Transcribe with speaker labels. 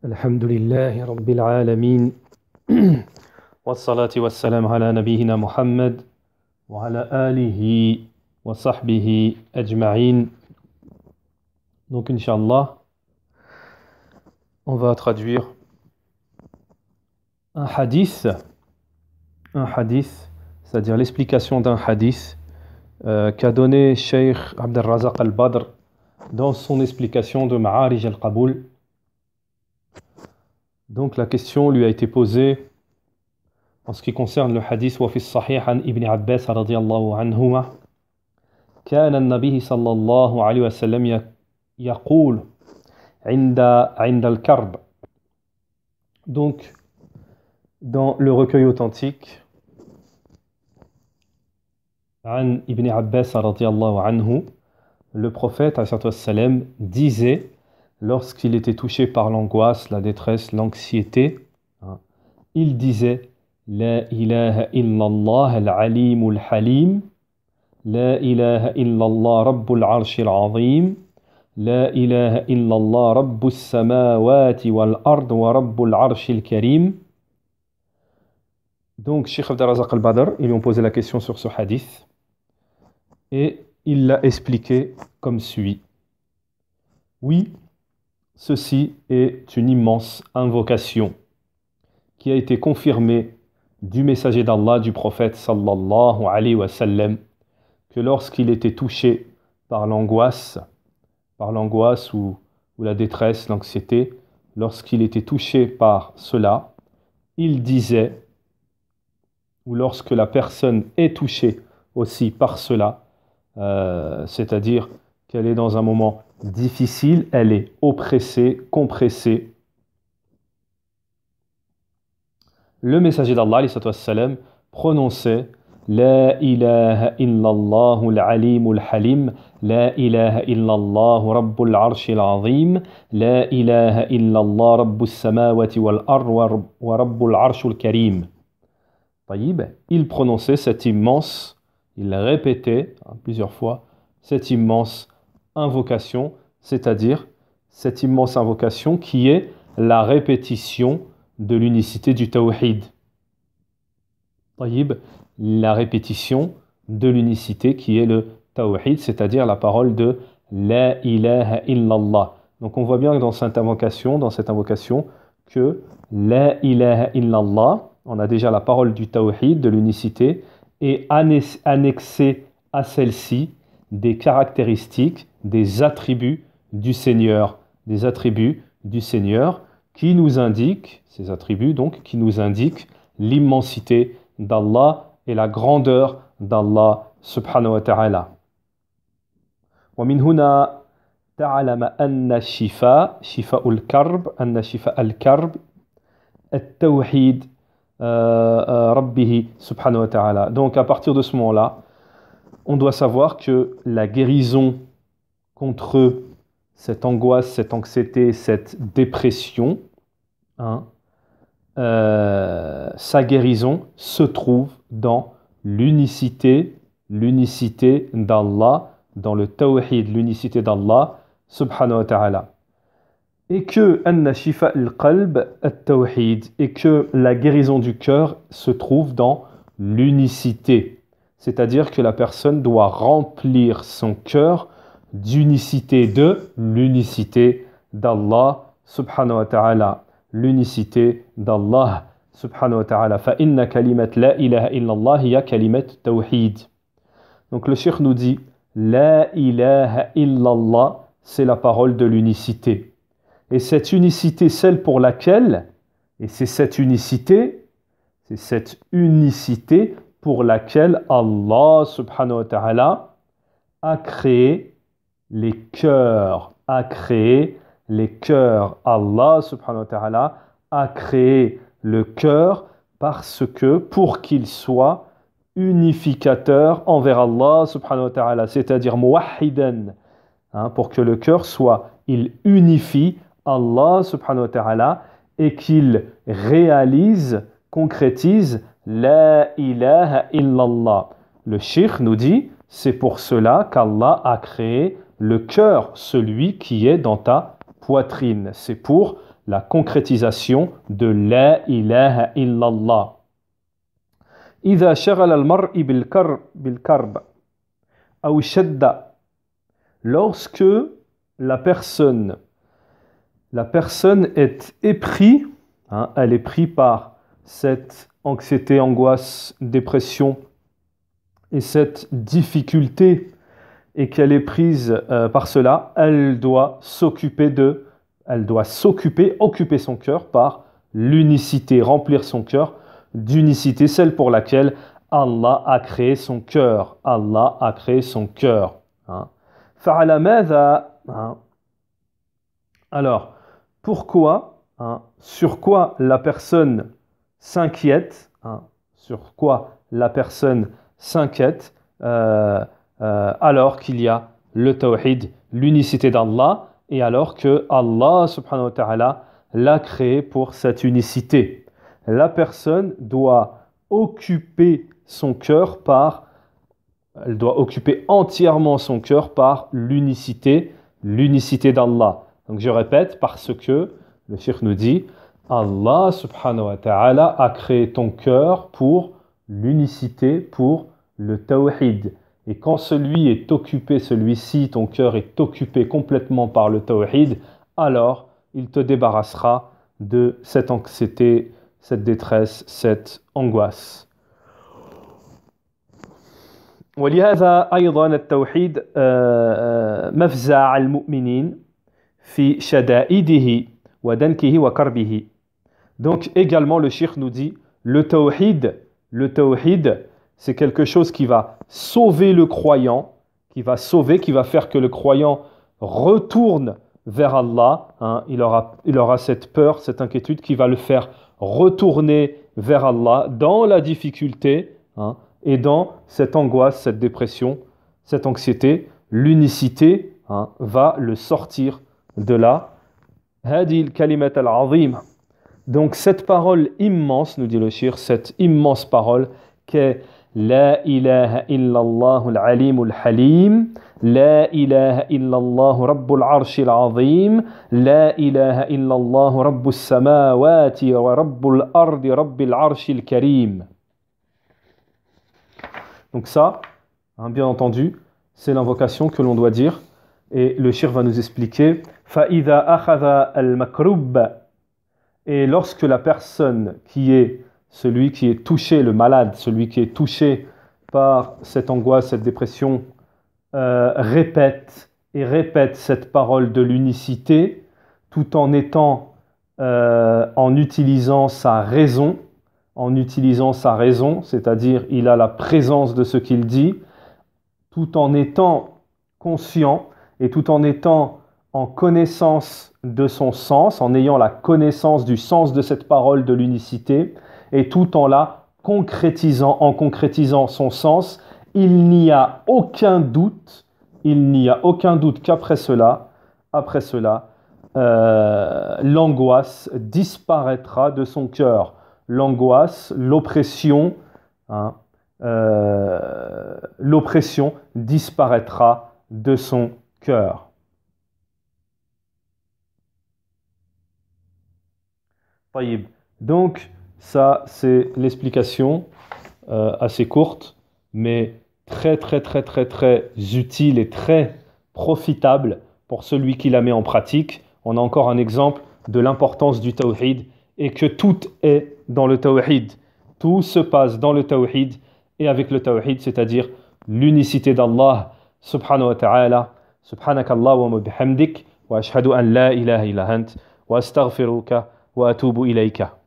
Speaker 1: الحمد لله رب العالمين والصلاة والسلام على نبينا محمد وعلى آله وصحبه أجمعين. Donc Inch'Allah, on va traduire un hadith, c'est-à-dire l'explication d'un hadith qu'a donné Cheikh Abd al-Razaq al-Badr dans son explication de Ma'arij al-Qaboul. Donc la question lui a été posée en ce qui concerne le hadith wa fi sahih an Ibn Abbas radiyallahu anhuma كان النبي صلى الله عليه وسلم يقول عند الكرب. Donc dans le recueil authentique an Ibn Abbas radiyallahu anhu, le prophète salam disait lorsqu'il était touché par l'angoisse, la détresse, l'anxiété, il disait La ilaha illallah al-alim al-halim, La ilaha illallah rabbul arsh al-azim, La ilaha illallah rabbus samawati wal-ard wa rabbul arsh al-karim. Donc, Cheikh Abd al-Razaq al-Badr, ils lui ont posé la question sur ce hadith et il l'a expliqué comme suit. Oui, ceci est une immense invocation qui a été confirmée du messager d'Allah, du prophète sallallahu alayhi wa sallam, que lorsqu'il était touché par l'angoisse ou la détresse, l'anxiété, lorsqu'il était touché par cela, il disait, ou lorsque la personne est touchée aussi par cela, c'est-à-dire qu'elle est dans un moment difficile, elle est oppressée, compressée. Le messager d'Allah prononçait La ilaha illallah al-alim al-halim, La ilaha illallah rabbul arsh al-azim, La ilaha illallah rabbus samawati wal-ard wa rabbul arsh al-karim. Il prononçait cette immense, il répétait plusieurs fois, cette immense invocation, c'est-à-dire cette immense invocation qui est la répétition de l'unicité du tawhid. La répétition de l'unicité qui est le tawhid, c'est-à-dire la parole de La ilaha illallah. Donc on voit bien que dans cette invocation que La ilaha illallah, on a déjà la parole du tawhid, de l'unicité, et annexé à celle-ci des caractéristiques, des attributs du Seigneur, qui nous indiquent, ces attributs donc, qui nous indiquent l'immensité d'Allah et la grandeur d'Allah subhanahu wa ta'ala. ومن هنا تعلم أن شفاء الكرب التوحيد ربه سبحانه وتعالى. Donc à partir de ce moment-là, on doit savoir que la guérison contre cette angoisse, cette anxiété, cette dépression, sa guérison se trouve dans l'unicité d'Allah, dans le tawhid, l'unicité d'Allah subhanahu wa ta'ala. Et que anna shifa al-qalb at-tawhid, et que la guérison du cœur se trouve dans l'unicité. C'est-à-dire que la personne doit remplir son cœur d'unicité, de l'unicité d'Allah subhanahu wa ta'ala. L'unicité d'Allah subhanahu wa ta'ala. Fa inna kalimat la ilaha illallah hiya kalimat tawhid. Donc le cheikh nous dit La ilaha illallah, c'est la parole de l'unicité. Et cette unicité, celle pour laquelle, et c'est cette unicité pour laquelle Allah subhanahu wa ta'ala a créé les cœurs. Allah subhanahu wa ta'ala a créé le cœur pour qu'il soit unificateur envers Allah subhanahu wa ta'ala, c'est-à-dire muwahhidan, pour que le cœur il unifie Allah subhanahu wa ta'ala et qu'il concrétise La ilaha illallah. Le cheikh nous dit, c'est pour cela qu'Allah a créé le cœur, celui qui est dans ta poitrine. C'est pour la concrétisation de la ilaha illallah. إذا شغل المرء بالكرب أو شد. Lorsque la personne est éprise, elle est prise par cette anxiété, angoisse, dépression et cette difficulté, et qu'elle est prise par cela, elle doit occuper son cœur par l'unicité, remplir son cœur d'unicité, celle pour laquelle Allah a créé son cœur. Allah a créé son cœur. فعلى ماذا. Alors, pourquoi, sur quoi la personne s'inquiète, sur quoi la personne s'inquiète alors qu'il y a le tawhid, l'unicité d'Allah, et alors que Allah subhanahu wa ta'ala l'a créé pour cette unicité. La personne doit occuper son cœur elle doit occuper entièrement son cœur par l'unicité d'Allah. Donc je répète, parce que le cheikh nous dit, Allah subhanahu wa ta'ala a créé ton cœur pour l'unicité, pour le tawhid. Et quand celui-ci, ton cœur est occupé complètement par le tawhid, alors il te débarrassera de cette anxiété, cette détresse, cette angoisse. ولهذا أيضا التوحيد مفزع المؤمنين في شدائده ودنكه وكربه. Donc également le cheikh nous dit, le tawhid, c'est quelque chose qui va sauver le croyant, qui va faire que le croyant retourne vers Allah. Il aura cette peur, cette inquiétude qui va le faire retourner vers Allah dans la difficulté, et dans cette angoisse, cette dépression, cette anxiété. L'unicité va le sortir de là. هذه الكلمة العظيمة. Donc cette parole immense, nous dit le cheikh, cette immense parole qu'est La ilaha illallah al-alim al-halim, La ilaha illallah rabbul arsh al-azim, La ilaha illallah rabbus samawati wa rabbul ardi rabbil arsh al-karim. Donc ça, bien entendu, c'est l'invocation que l'on doit dire. Et le cheikh va nous expliquer فَإِذَا أَخَذَ الْمَكْرُوبَ. Et lorsque la personne celui qui est touché, le malade, celui qui est touché par cette angoisse, cette dépression, répète cette parole de l'unicité, tout en utilisant sa raison, c'est-à-dire il a la présence de ce qu'il dit, tout en étant conscient et tout en étant en connaissance de son sens, en ayant la connaissance du sens de cette parole de l'unicité, et tout en la concrétisant son sens, il n'y a aucun doute qu'après cela, l'angoisse disparaîtra de son cœur. L'angoisse, l'oppression disparaîtra de son cœur. Donc, ça, c'est l'explication assez courte, mais très, très, très, très, très utile et très profitable pour celui qui la met en pratique. On a encore un exemple de l'importance du tawhid et que tout est dans le tawhid. Tout se passe dans le tawhid et avec le tawhid, c'est-à-dire l'unicité d'Allah subhanahu wa ta'ala. Subhanakallahumma bihamdik wa ashhadu an la ilaha illa ant wa astaghfiruka wa atubu ilayka.